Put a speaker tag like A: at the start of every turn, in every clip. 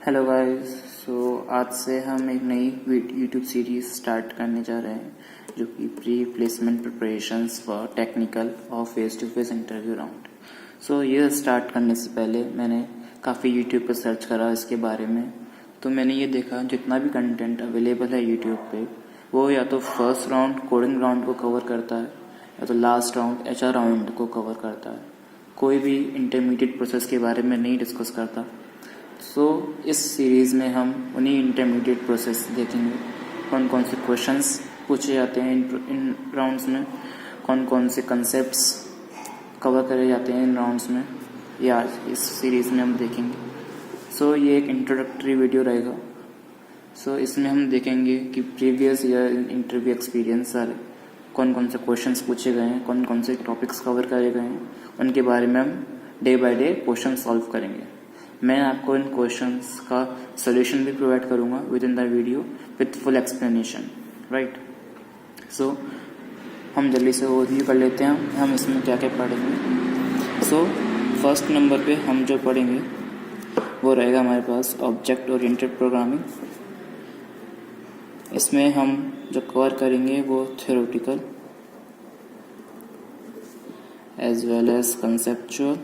A: Hello guys. आज से हम एक नई यूट्यूब सीरीज स्टार्ट करने जा रहे हैं जो कि pre placement preparations for technical और face to face interview round. ये स्टार्ट करने से पहले मैंने काफ़ी यूट्यूब पर सर्च करा इसके बारे में। तो मैंने ये देखा जितना भी कंटेंट अवेलेबल है यूट्यूब पे वो या तो फर्स्ट राउंड कोडिंग राउंड को कवर करता है या तो लास्ट राउंड एचआर राउंड को कवर करता है। कोई भी इंटरमीडिएट प्रोसेस के बारे में नहीं डिस्कस करता। इस सीरीज़ में हम उन्हीं इंटरमीडिएट प्रोसेस देखेंगे, कौन कौन से क्वेश्चंस पूछे जाते हैं इन राउंड्स में, कौन कौन से कंसेप्ट्स कवर करे जाते हैं इन राउंड्स में, ये आज इस सीरीज़ में हम देखेंगे। ये एक इंट्रोडक्टरी वीडियो रहेगा। इसमें हम देखेंगे कि प्रीवियस ईयर इंटरव्यू एक्सपीरियंस सारे कौन कौन से क्वेश्चंस पूछे गए हैं, कौन कौन से टॉपिक्स कवर करे गए हैं, उनके बारे में हम day by day question solve करेंगे। मैं आपको इन क्वेश्चंस का सोल्यूशन भी प्रोवाइड करूंगा with in the video with full explanation, right. हम जल्दी से ओवरव्यू कर लेते हैं हम इसमें क्या क्या पढ़ेंगे। फर्स्ट नंबर पे हम जो पढ़ेंगे वो रहेगा हमारे पास ऑब्जेक्ट ओरिएंटेड प्रोग्रामिंग। इसमें हम जो कवर करेंगे वो theoretical as well as conceptual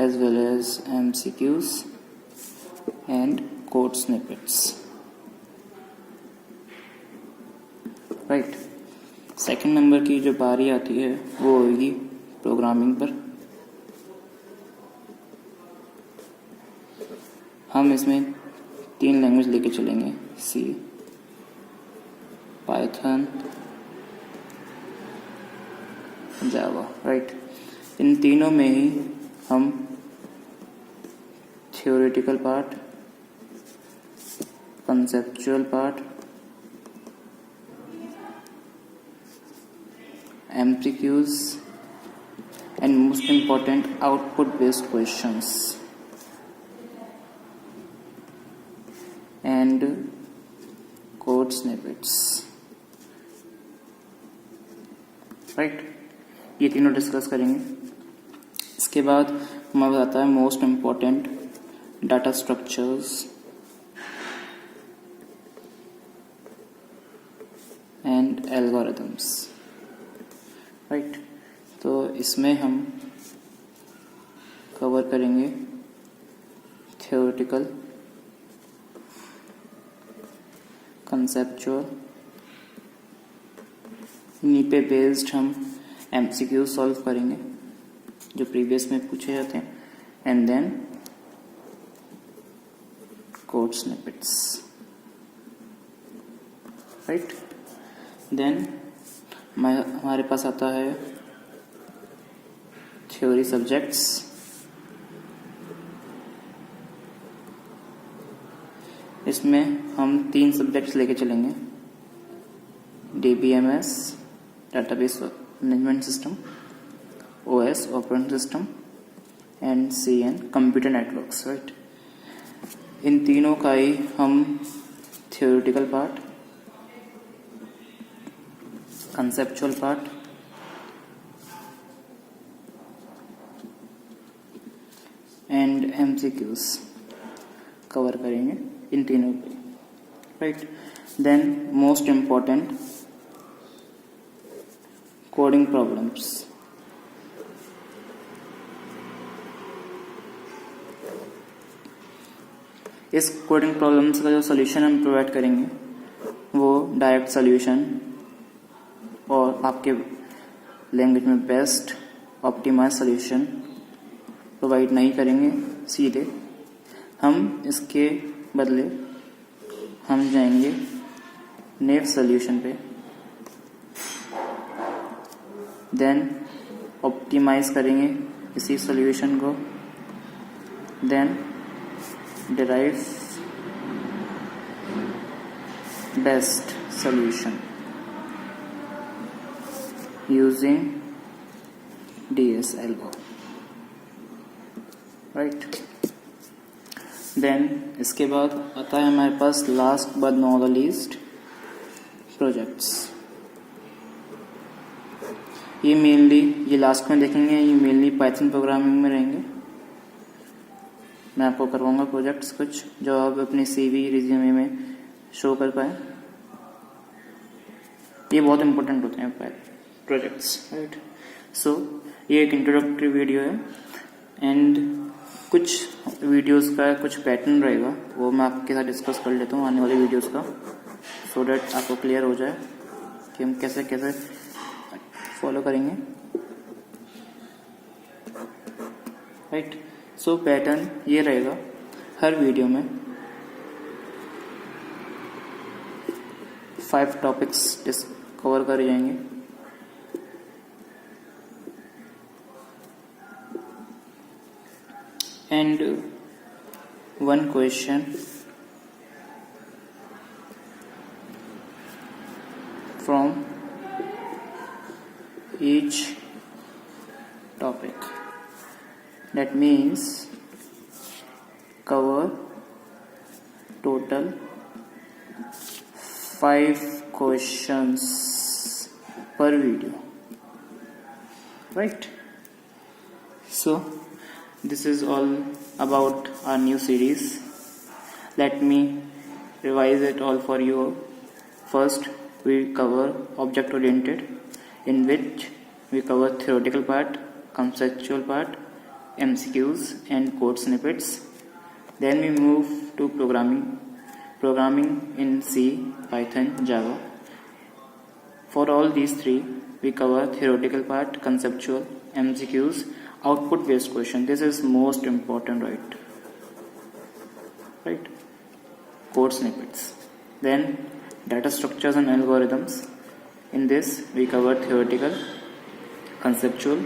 A: as well as MCQs and code snippets, right। Second number की जो बारी आती है वो होगी प्रोग्रामिंग पर। हम इसमें 3 लैंग्वेज लेके चलेंगे, सी, पाइथन, जावा, राइट। इन तीनों में ही हम theoretical part, conceptual part, MCQs and most important output based questions and code snippets, right. ये तीनों डिस्कस करेंगे। इसके बाद हमें बताता है most important data structures and algorithms, right. तो इसमें हम कवर करेंगे थ्योरेटिकल, कंसेप्चुअल, इन्हीं पे बेस्ड हम MCQ सॉल्व करेंगे जो प्रीवियस में पूछे जाते हैं, and then code snippets, right. देन हमारे पास आता है थ्योरी सब्जेक्ट्स। इसमें हम 3 सब्जेक्ट्स लेके चलेंगे, DBMS database management system, OS operating system and CN computer networks, right. इन तीनों का ही हम theoretical part, conceptual part and MCQs cover करेंगे इन तीनों पे, right. Then most important coding problems. इस कोडिंग प्रॉब्लम्स का जो सोल्यूशन हम प्रोवाइड करेंगे वो डायरेक्ट सोल्यूशन और आपके लैंग्वेज में बेस्ट ऑप्टिमाइज सोल्यूशन प्रोवाइड नहीं करेंगे। सीधे हम इसके बदले हम जाएंगे नेव सोल्यूशन पे, देन ऑप्टिमाइज करेंगे इसी सोल्यूशन को, then derive best solution using DSLO, right। then इसके बाद आता है हमारे पास last but not the least projects. ये लास्ट में देखेंगे, ये मेनली पाइथन प्रोग्रामिंग में रहेंगे। मैं आपको करवाऊंगा प्रोजेक्ट्स कुछ जो आप अपने CV रिज्यूमे में शो कर पाए। ये बहुत इंपॉर्टेंट होते हैं प्रोजेक्ट्स, राइट। सो ये एक इंट्रोडक्टरी वीडियो है एंड कुछ वीडियोस का कुछ पैटर्न रहेगा वो मैं आपके साथ डिस्कस कर लेता हूँ आने वाले वीडियोस का, सो डैट आपको क्लियर हो जाए कि हम कैसे कैसे फॉलो करेंगे, राइट। सो पैटर्न ये रहेगा, हर वीडियो में 5 टॉपिक्स कवर कर जाएंगे। And 1 question from each topic. That means cover total 5 questions per video, right? So this is all about our new series. Let me revise it all for you. First we cover object oriented, in which we cover theoretical part, conceptual part, MCQs and code snippets. Then we move to programming in C, Python, Java. For all these 3 we cover theoretical part, conceptual, MCQs, output based question. This is most important, right? Code snippets. Then data structures and algorithms. In this we cover theoretical, conceptual,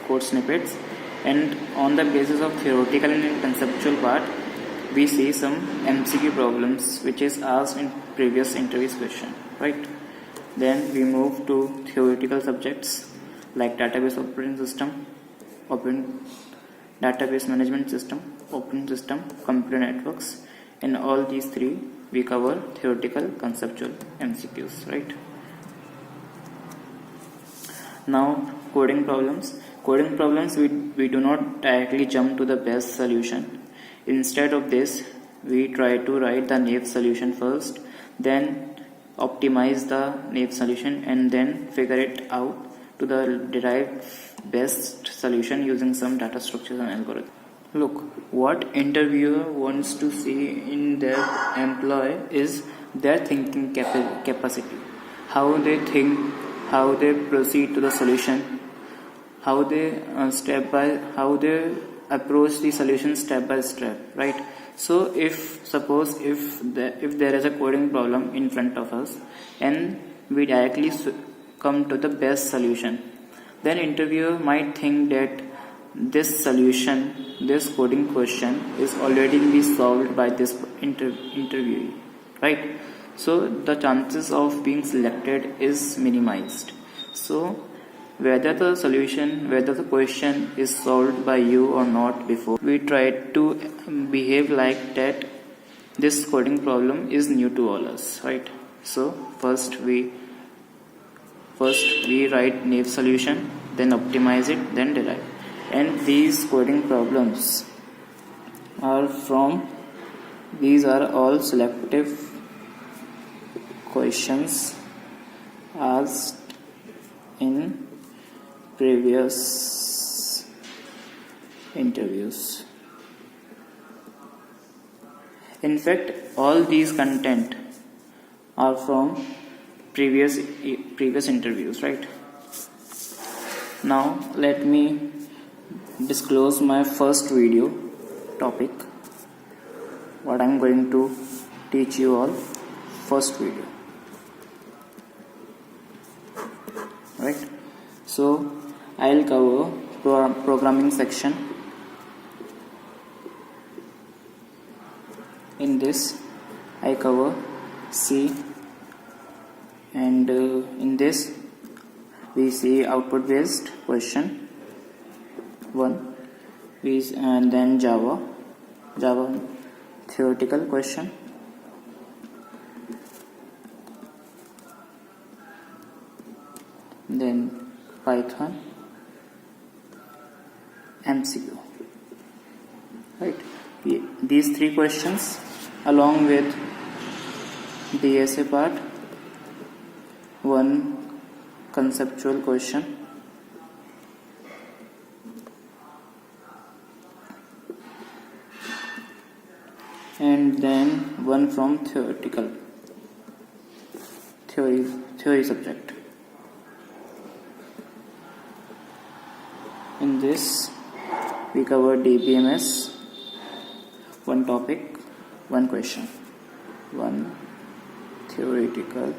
A: code snippets, and on the basis of theoretical and conceptual part we see some MCQ problems which is asked in previous interviews question, right? Then we move to theoretical subjects like database operating system, database management system, operating system, computer networks. In all these 3 we cover theoretical, conceptual, MCQs, right? Now coding problems. We do not directly jump to the best solution. Instead of this we try to write the naive solution first, then optimize the naive solution, and then figure it out to the derived best solution using some data structures and algorithms. Look, what interviewer wants to see in their employee is their thinking capacity, how they think, how they proceed to the solution, how they how they approach the solution step by step, right? So if there is a coding problem in front of us and we directly come to the best solution, then interviewer might think that this solution, this coding question is already be solved by this interviewee, right? So the chances of being selected is minimized. So whether the question is solved by you or not, before we try to behave like that this coding problem is new to all us, right? So first we write naive solution, then optimize it, then derive. And these coding problems these are all selective questions asked in previous interviews. In fact, all these content are from previous interviews, right? Now let me disclose my first video topic, what I'm going to teach you all. First video, right? So I'll cover programming section. In this I cover C, and in this we see output based question 1, and then Java theoretical question, then Python MCQ, right? these 3 questions along with the essay part, one conceptual question, and then one from theory subject. In this we covered DBMS, one topic, one question, one theoretical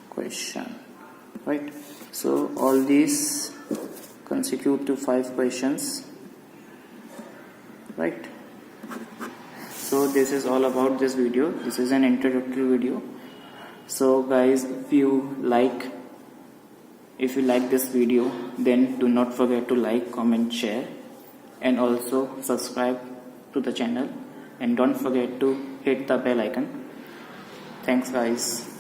A: question, right? So all these constitute to 5 questions, right? So this is all about this video. This is an introductory video. So guys, if you like this video, then do not forget to like, comment, share, and also subscribe to the channel, and don't forget to hit the bell icon. Thanks guys.